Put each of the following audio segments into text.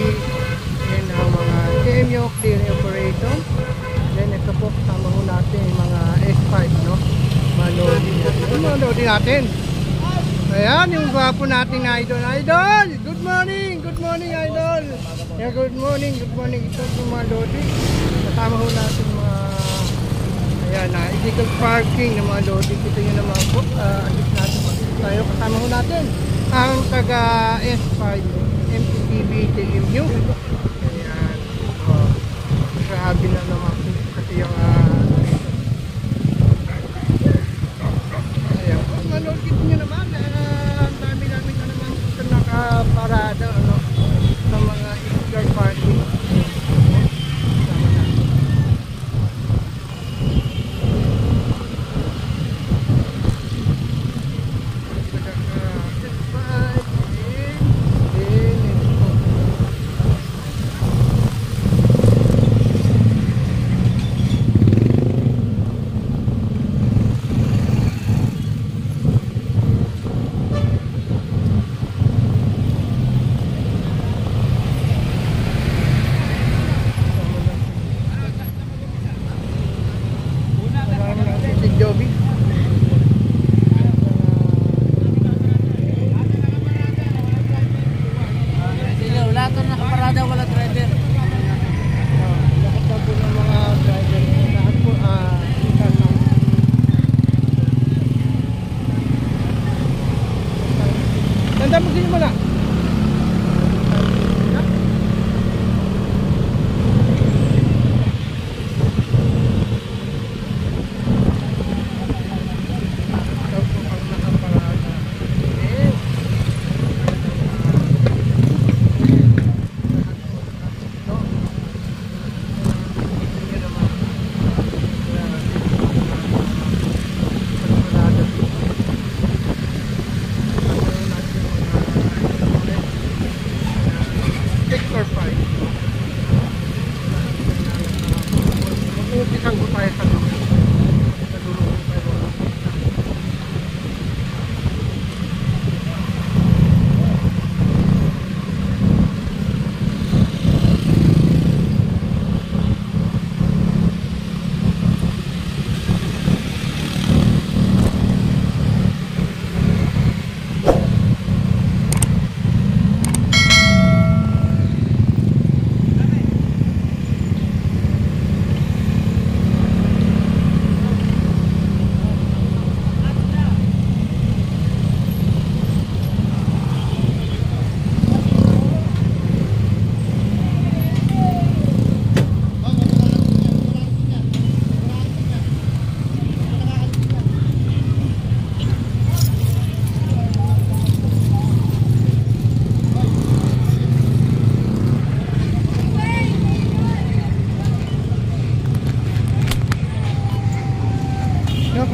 Yan ang mga CMU clearing operator. Then ito po kasama ho natin yung mga S5, no? Mga lodi natin. Yung mga lodi natin. Ayan, yung gwapo nating idol. Idol! Good morning! Good morning, idol! Yeah, good morning, good morning. Ito yung mga lodi. Kasama ho natin mga ayan, illegal parking ng mga lodi. Ito nyo naman po. Alis natin tayo. Kasama ho natin ang taga S5 MTTV TMU. Ayan. Grabe na naman po kasi yung ayan. Mga lodi nyo naman. Ang dami namin na naman ito nakaparada sa mga illegal parking.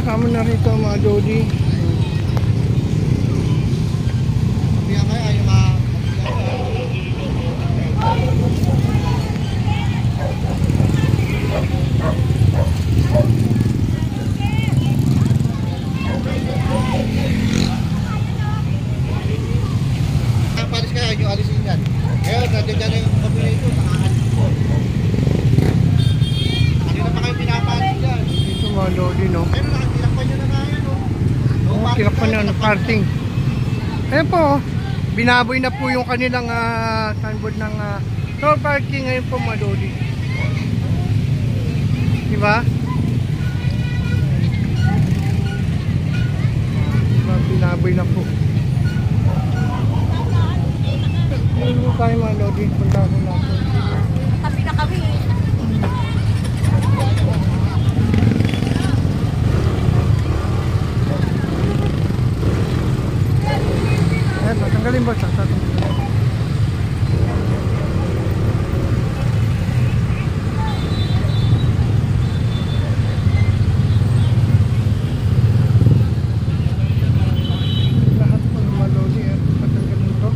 Kasama na rito mga lodi. Palis kaya yung alisin yan. Kaya nandiyan dyan yung kapila ito, nakakalit po. Kanina pa kayo pinapalis dyan. Ito mga lodi, no? Pero nakatilakpan nyo na nga yan, no? Tinakpan na ng parking. Ayan po, binaboy na po yung kanilang signboard ng no parking ngayon po mga lodi. Diba? Binaboy na po. Ano tayo mga lodi? Punta ko natin. Kami na kami. Tanggalin ba sa atin? Lahat po ng maloli at patanggalin ko.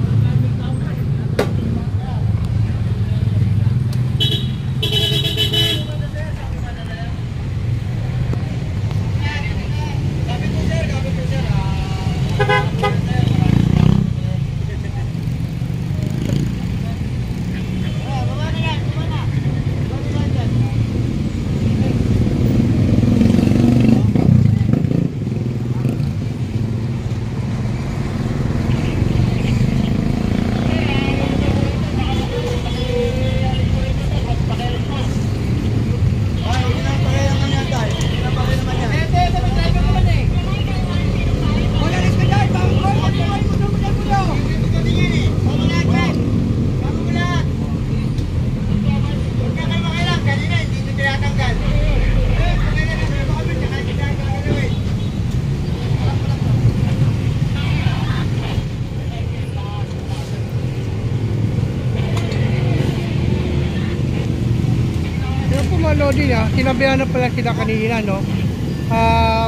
Lodi, sinabihan na pala sila kanina, no?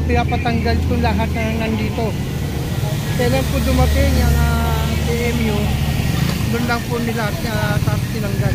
Pinapatanggal ko lahat na nandito. Kailan po dumating yung TMU, doon lang po nila tapos tinanggal.